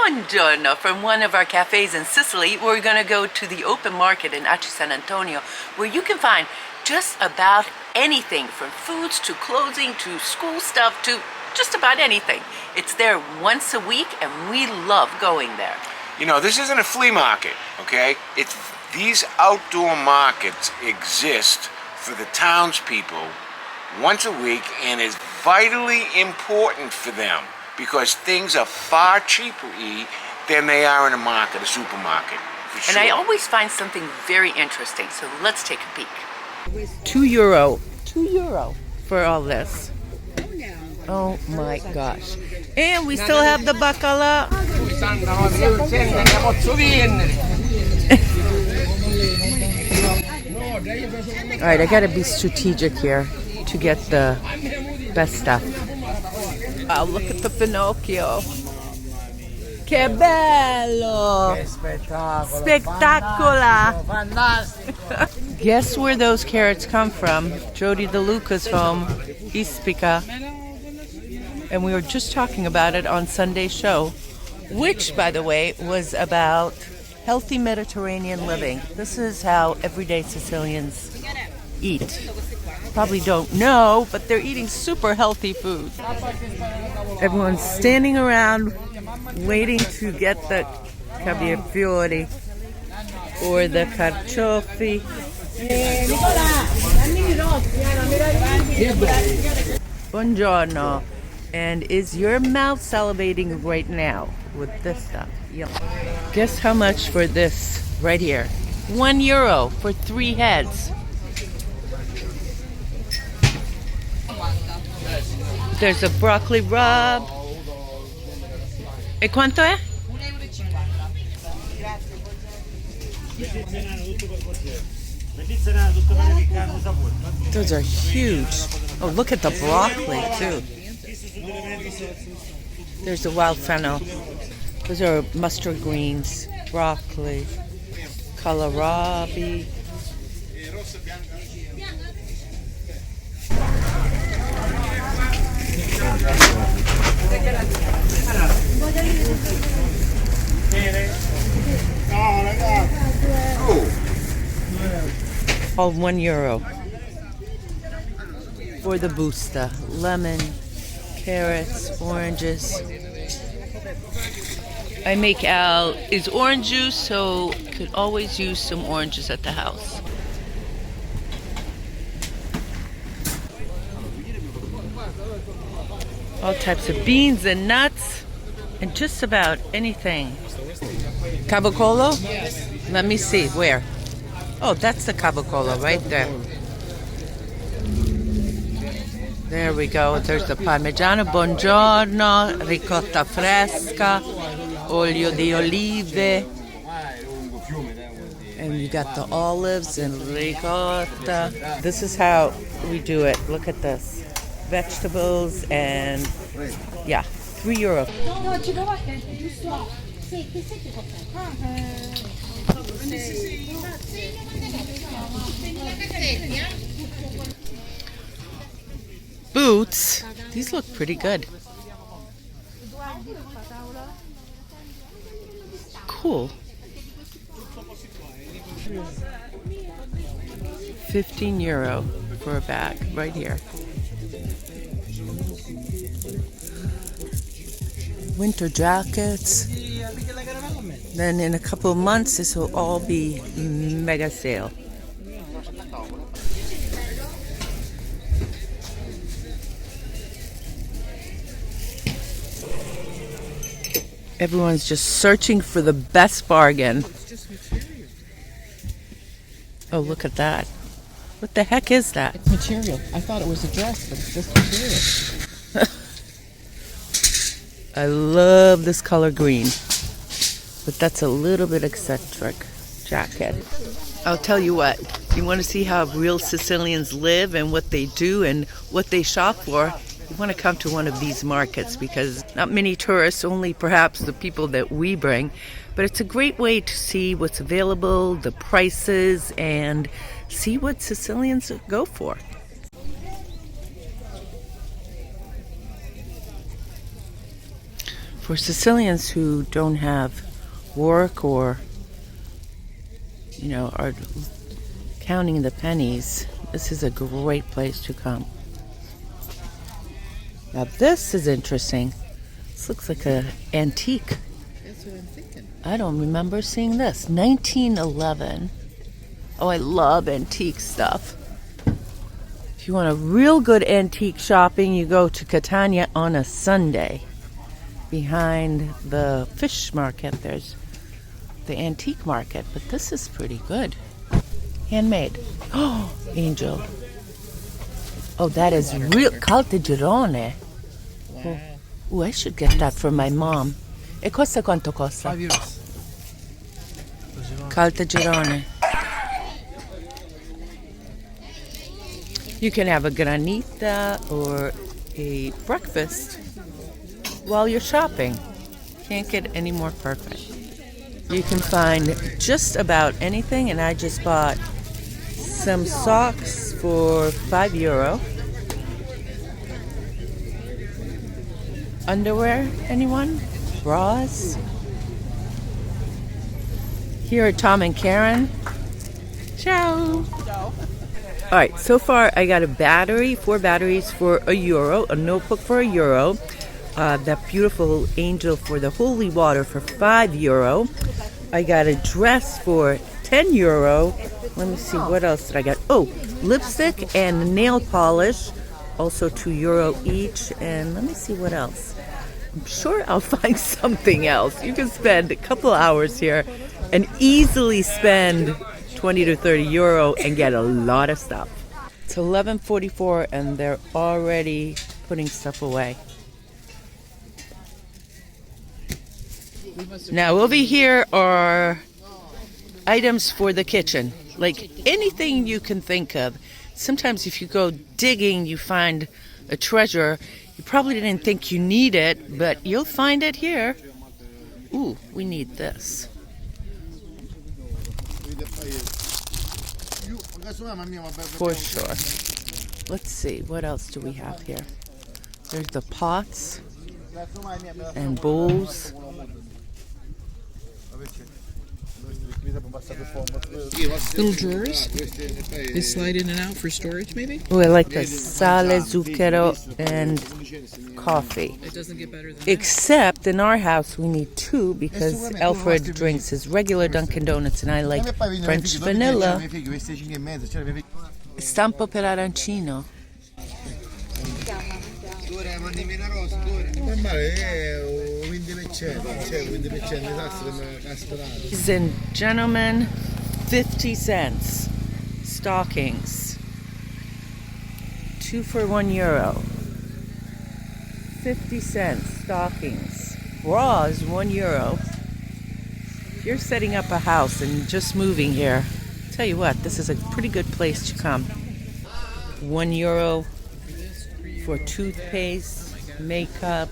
Buongiorno from one of our cafes in Sicily. We're going to go to the open market in Aci San Antonio, where you can find just about anything from foods to clothing to school stuff to just about anything. It's there once a week and we love going there. You know, this isn't a flea market, okay? These outdoor markets exist for the townspeople once a week and is vitally important for them because things are far cheaper than they are in a market, a supermarket. For And sure. I always find something very interesting, so let's take a peek. €2. €2 for all this. Oh my gosh. And we still have the bacala. Alright, I gotta be strategic here to get the best stuff. Wow, look at the Pinocchio. Che bello! Spettacola! Guess where those carrots come from? Jody DeLuca's home, Ispica. And we were just talking about it on Sunday's show, which, by the way, was about healthy Mediterranean living. This is how everyday Sicilians eat. Probably don't know, but they're eating super healthy food. Everyone's standing around waiting to get the caviarfiori or the carciofi. Buongiorno. And is your mouth salivating right now with this stuff? Yum. Guess how much for this right here? €1 for 3 heads. There's a broccoli rub. E quanto è? Those are huge. Oh, look at the broccoli too. There's the wild fennel. Those are mustard greens, broccoli, kohlrabi. All €1 for the busta. Lemon, carrots, oranges. I make out is orange juice, so could always use some oranges at the house. All types of beans and nuts and just about anything. Cavocolo? Let me see, where? Oh, that's the cavocolo right there. There we go. There's the parmigiano, buongiorno, ricotta fresca, olio di olive. And you got the olives and ricotta. This is how we do it. Look at this. Vegetables and yeah, €3. Boots. These look pretty good. Cool. €15 for a bag right here. Winter jackets. Then in a couple of months, this will all be mega sale. Everyone's just searching for the best bargain. Oh, look at that. What the heck is that? It's material. I thought it was a dress, but it's just material. I love this color green, but that's a little bit eccentric jacket. I'll tell you what, you want to see how real Sicilians live and what they do and what they shop for, you want to come to one of these markets because not many tourists, only perhaps the people that we bring, but it's a great way to see what's available, the prices, and see what Sicilians go for. For Sicilians who don't have work or, are counting the pennies, this is a great place to come. Now this is interesting. This looks like an antique. That's what I'm thinking. I don't remember seeing this. 1911. Oh, I love antique stuff. If you want a real good antique shopping, you go to Catania on a Sunday. Behind the fish market, there's the antique market, but this is pretty good. Handmade. Oh, angel. Oh, that is real caltagirone. Wow. Oh, I should get that for my mom. E costa quanto costa? €5. Caltagirone. You can have a granita or a breakfast while you're shopping. Can't get any more perfect. You can find just about anything, and I just bought some socks for €5. Underwear, anyone? Bras? Here are Tom and Karen. Ciao. All right, so far I got a battery, 4 batteries for €1, a notebook for €1, that beautiful angel for the holy water for €5. I got a dress for €10. Let me see, what else did I get? Oh, lipstick and nail polish, also €2 each. And let me see what else. I'm sure I'll find something else. You can spend a couple hours here and easily spend 20 to €30 and get a lot of stuff. It's 11:44 and they're already putting stuff away. Now over here are items for the kitchen, like anything you can think of. Sometimes if you go digging, you find a treasure. You probably didn't think you need it, but you'll find it here. Ooh, we need this. For sure. Let's see, what else do we have here? There's the pots and bowls. Little drawers. They slide in and out for storage, maybe? Oh, I like this. Sale, zucchero, and coffee. It doesn't get better than Except in our house we need 2 because Alfred drinks his regular Dunkin' Donuts and I like French vanilla. Stampo per arancino. Ladies and gentlemen, 50 cents. Stockings. 2 for €1. 50 cents. Stockings. Bras, €1. If you're setting up a house and just moving here, tell you what, this is a pretty good place to come. €1 for toothpaste, makeup.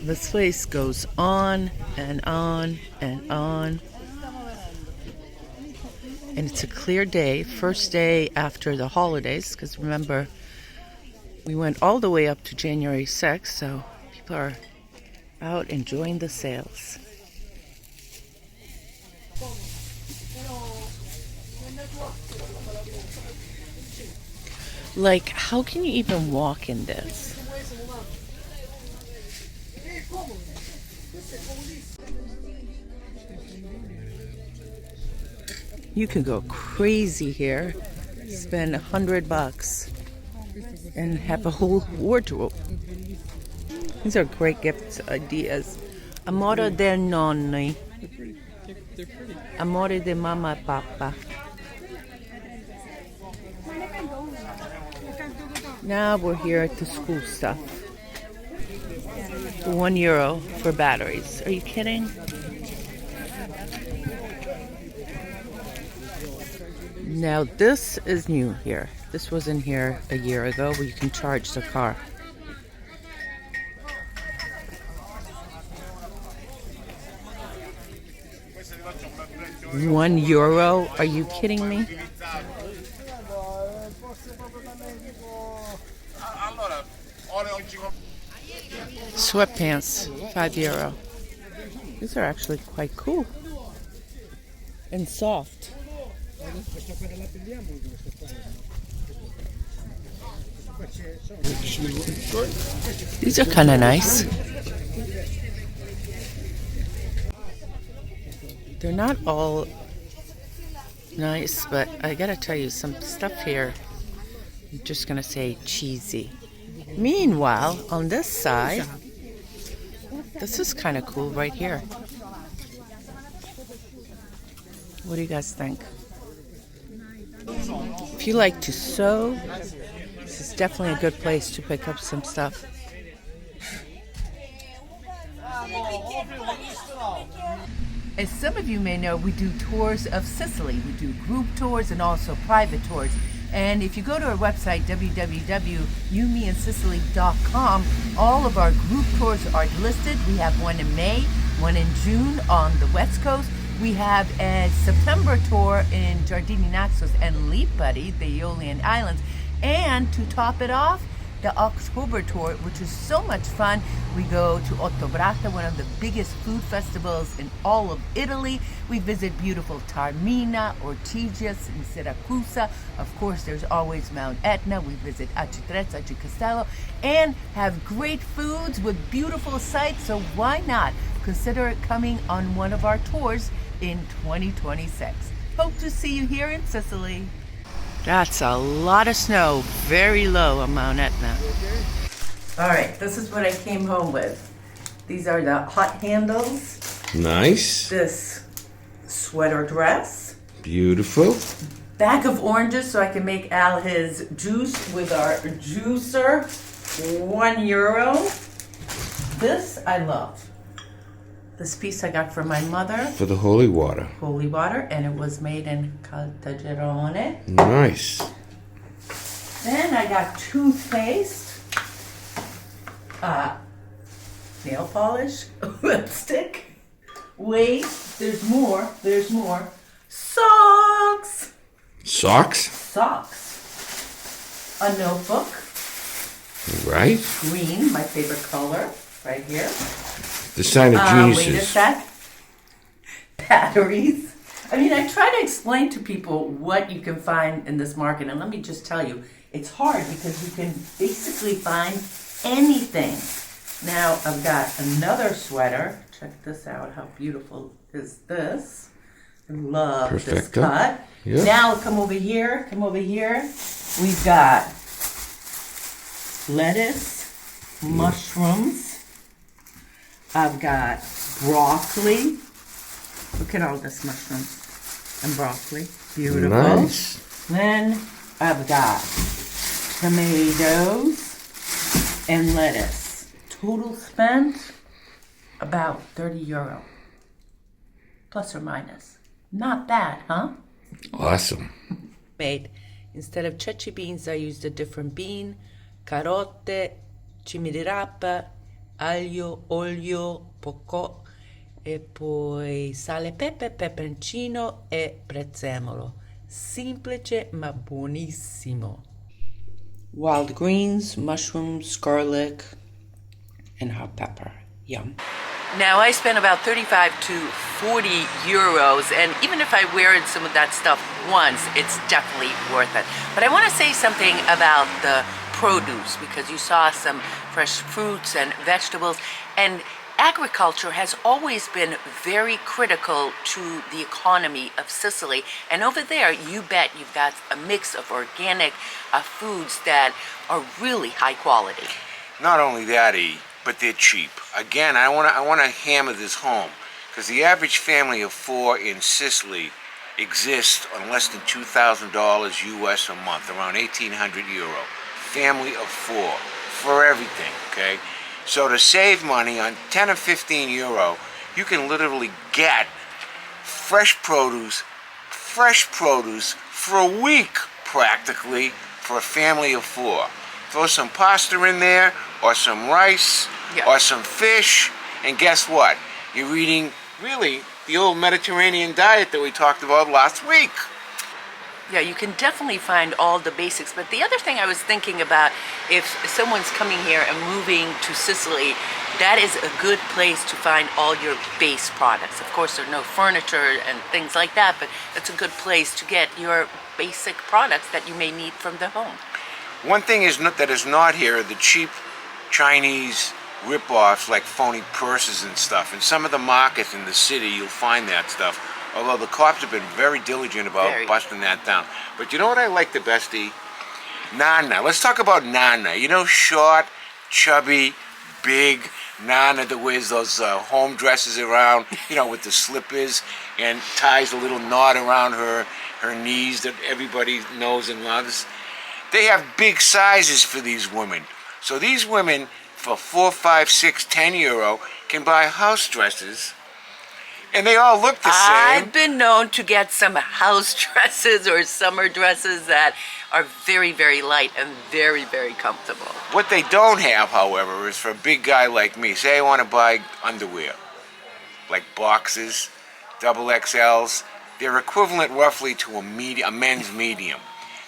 This place goes on and on and on. And it's a clear day, first day after the holidays, because remember, we went all the way up to January 6th, so people are out enjoying the sales. Like, how can you even walk in this? You can go crazy here, spend $100 and have a whole wardrobe. These are great gift ideas. Amore del nonni. they're pretty. Amore de mamma e papa. Now we're here at the school stuff. €1 for batteries. Are you kidding? Now this is new here. This wasn't here a year ago where you can charge the car. €1? Are you kidding me? Sweatpants, €5. These are actually quite cool and soft. These are kind of nice. They're not all nice, but I gotta tell you, some stuff here, I'm just gonna say cheesy. Meanwhile, on this side, this is kind of cool right here. What do you guys think? If you like to sew, this is definitely a good place to pick up some stuff. As some of you may know, we do tours of Sicily. We do group tours and also private tours. And if you go to our website, www.youmeandsicily.com, all of our group tours are listed. We have one in May, one in June on the West Coast. We have a September tour in Giardini Naxos and Lipari, the Aeolian Islands. And to top it off, the October tour, which is so much fun. We go to Ottobrata, one of the biggest food festivals in all of Italy. We visit beautiful Taormina, Ortigias, and Syracuse. Of course, there's always Mount Etna. We visit Aci Trezza, Aci Castello, and have great foods with beautiful sights. So why not consider coming on one of our tours in 2026? Hope to see you here in Sicily. That's a lot of snow, very low on Mount Etna. All right, this is what I came home with. These are the hot handles. Nice. This sweater dress. Beautiful. Bag of oranges so I can make Al his juice with our juicer. €1. This I love. This piece I got from my mother. For the holy water. Holy water, and it was made in Caltagirone. Nice. Then I got toothpaste, nail polish, lipstick. Wait, there's more. Socks. Socks? A notebook. Right. Green, my favorite color, right here. The sign of Jesus. Wait a sec. Batteries. I mean, I try to explain to people what you can find in this market, and let me just tell you, it's hard because you can basically find anything. Now, I've got another sweater. Check this out. How beautiful is this? I love this cut. Yeah. Now, come over here. We've got lettuce, mushrooms. I've got broccoli. Look at all this mushrooms and broccoli. Beautiful. Nice. Then I've got tomatoes and lettuce. Total spend about €30. Plus or minus. Not bad, huh? Awesome. Made. Instead of ceci beans, I used a different bean. Carote, cimirapa, aglio, olio, poco, e poi sale, pepe, peperoncino e prezzemolo. Semplice ma buonissimo. Wild greens, mushrooms, garlic, and hot pepper. Yum. Now I spent about 35 to 40 euros, and even if I wear some of that stuff once, it's definitely worth it. But I want to say something about the produce, because you saw some fresh fruits and vegetables, and agriculture has always been very critical to the economy of Sicily. And over there, you bet you've got a mix of organic foods that are really high quality. Not only that, but they're cheap. Again, I want to hammer this home, because the average family of 4 in Sicily exists on less than $2,000 US a month, around 1,800 euro. Family of 4 for everything, okay? So to save money on 10 or 15 euro, you can literally get fresh produce for a week practically for a family of 4. Throw some pasta in there, or some rice, or some fish, and guess what? You're eating really the old Mediterranean diet that we talked about last week. Yeah, you can definitely find all the basics. But the other thing I was thinking about, if someone's coming here and moving to Sicily, that is a good place to find all your base products. Of course, there are no furniture and things like that, but it's a good place to get your basic products that you may need from the home. One thing that is not here are the cheap Chinese rip-offs like phony purses and stuff. In some of the markets in the city, you'll find that stuff. Although the cops have been very diligent about busting that down. But you know what I like the best, E? Nana. Let's talk about Nana. You know, short, chubby, big Nana that wears those home dresses around, you know, with the slippers and ties a little knot around her knees that everybody knows and loves. They have big sizes for these women. So these women, for 4, 5, 6, 10 euro, can buy house dresses. And they all look the same. I've been known to get some house dresses or summer dresses that are very, very light and very, very comfortable. What they don't have, however, is for a big guy like me. Say I want to buy underwear, like boxes, double XLs. They're equivalent roughly to a men's medium.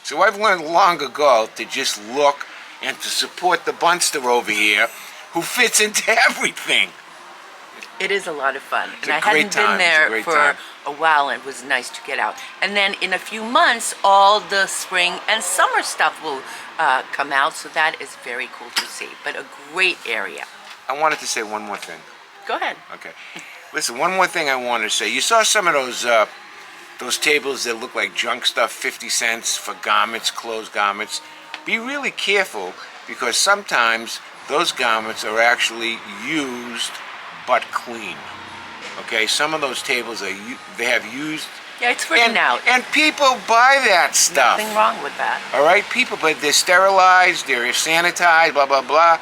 So I've learned long ago to just look and to support the Bunster over here who fits into everything. It is a lot of fun. It's and I hadn't been there for a while, and it was nice to get out. And then in a few months, all the spring and summer stuff will come out, so that is very cool to see. But a great area. I wanted to say one more thing. Go ahead. Okay. Listen, one more thing I wanted to say. You saw some of those tables that look like junk stuff, 50 cents for garments, clothes garments. Be really careful, because sometimes those garments are actually used but clean. Okay, some of those tables they have used. Yeah, it's written out. And people buy that stuff. Nothing wrong with that. All right, people, but they're sterilized, they're sanitized, blah blah blah.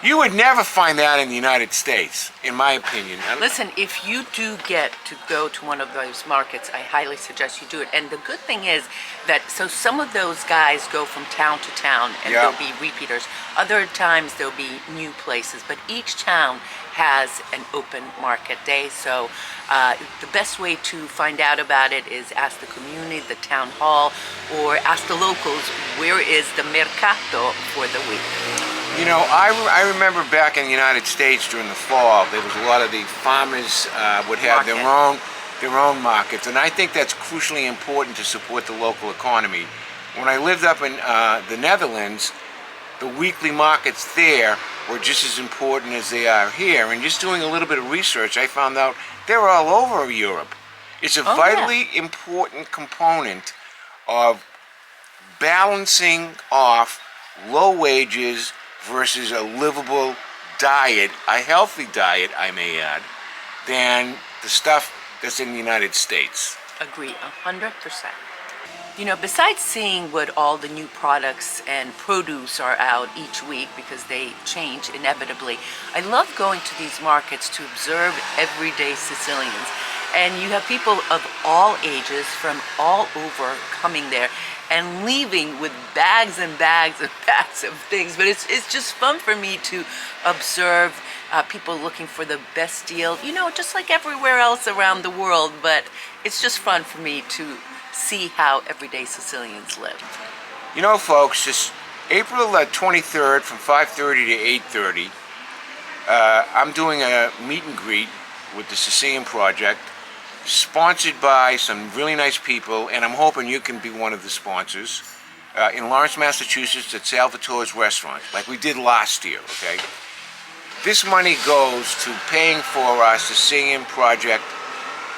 You would never find that in the United States, in my opinion. Listen, if you do get to go to one of those markets, I highly suggest you do it. And the good thing is that, so some of those guys go from town to town, and there'll be repeaters. Other times there'll be new places, but each town has an open market day. So the best way to find out about it is ask the community, the town hall, or ask the locals, where is the mercato for the week? You know, I remember back in the United States during the fall, there was a lot of the farmers would have their own markets, and I think that's crucially important to support the local economy. When I lived up in the Netherlands, the weekly markets there were just as important as they are here. And just doing a little bit of research, I found out they're all over Europe. It's a vitally important component of balancing off low wages versus a livable diet, a healthy diet, I may add, than the stuff that's in the United States. Agree, 100%. You know, besides seeing what all the new products and produce are out each week, because they change inevitably, I love going to these markets to observe everyday Sicilians. And you have people of all ages from all over coming there and leaving with bags and bags and bags of things. But it's just fun for me to observe people looking for the best deal, you know, just like everywhere else around the world. But it's just fun for me to see how everyday Sicilians live. You know, folks, just April 23rd from 5:30 to 8:30, I'm doing a meet and greet with the Sicilian Project, sponsored by some really nice people, and I'm hoping you can be one of the sponsors, in Lawrence, Massachusetts at Salvatore's Restaurant, like we did last year, okay? This money goes to paying for our Sicilian Project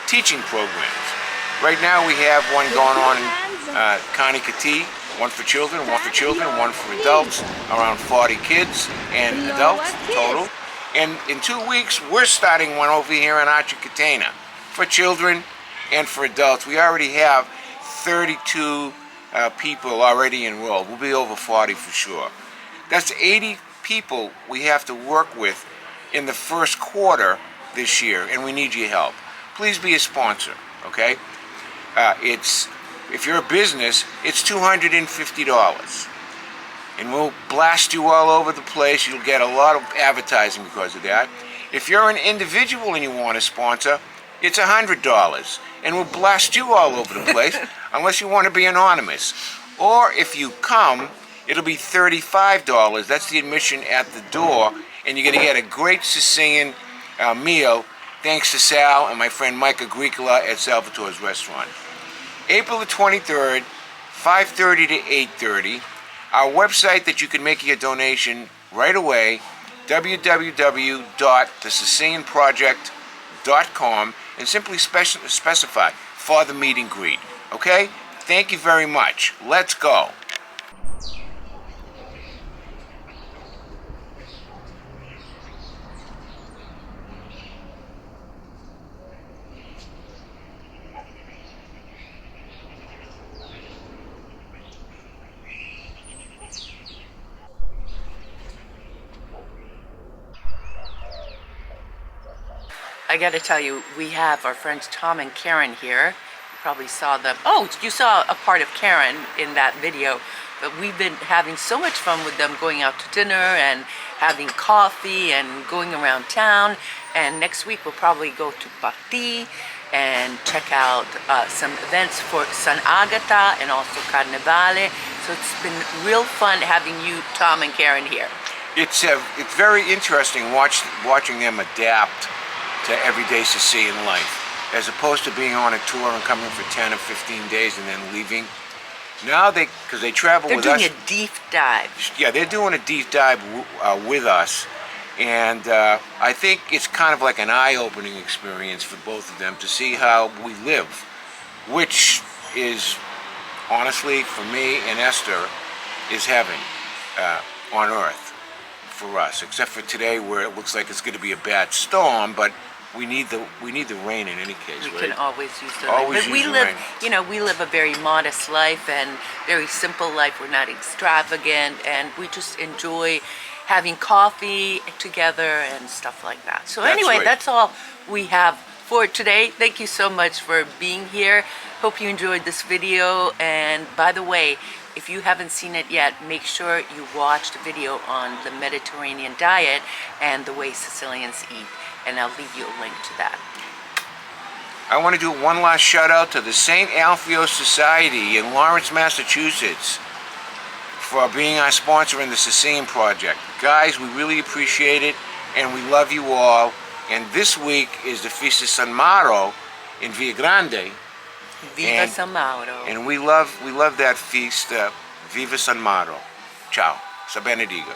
teaching programs. Right now we have one going on in Connecticut, one for children, one for adults, around 40 kids and adults total. And in 2 weeks, we're starting one over here in Archicatena for children and for adults. We already have 32 people already enrolled. We'll be over 40 for sure. That's 80 people we have to work with in the first quarter this year, and we need your help. Please be a sponsor, okay? If you're a business, it's $250. And we'll blast you all over the place. You'll get a lot of advertising because of that. If you're an individual and you want to sponsor, it's $100, and we'll blast you all over the place unless you want to be anonymous. Or if you come, it'll be $35. That's the admission at the door, and you're going to get a great Sicilian meal thanks to Sal and my friend Mike Agricola at Salvatore's Restaurant. April the 23rd, 5:30 to 8:30. Our website that you can make your donation right away, www.thesicilianproject.com, and simply specify for the meet and greet. Okay? Thank you very much. Let's go. I got to tell you, we have our friends Tom and Karen here. You probably saw them. Oh, you saw a part of Karen in that video. But we've been having so much fun with them, going out to dinner and having coffee and going around town. And next week we'll probably go to Patti and check out some events for San Agata and also Carnevale. So it's been real fun having you, Tom and Karen, here. It's very interesting watching them adapt to everyday Sicilian life, as opposed to being on a tour and coming for 10 or 15 days and then leaving. Now because they travel with us. They're doing a deep dive. Yeah, they're doing a deep dive with us, and I think it's kind of like an eye-opening experience for both of them to see how we live, which is, honestly, for me and Esther, is heaven on earth for us, except for today where it looks like it's going to be a bad storm, but we need the rain in any case. We right? can always use the Always rain. But use we the live, rain. you know, we live a very modest life and very simple life. We're not extravagant, and we just enjoy having coffee together and stuff like that. So That's anyway, right. that's all we have for today. Thank you so much for being here. Hope you enjoyed this video. And by the way, if you haven't seen it yet, make sure you watch the video on the Mediterranean diet and the way Sicilians eat. And I'll leave you a link to that. I want to do one last shout out to the St. Alfio Society in Lawrence, Massachusetts for being our sponsor in the Sicilian Project. Guys, we really appreciate it, and we love you all. And this week is the Feast of San Mauro in Via Grande. Viva San Mauro. And we love that feast. Viva San Mauro. Ciao. Sa benediga.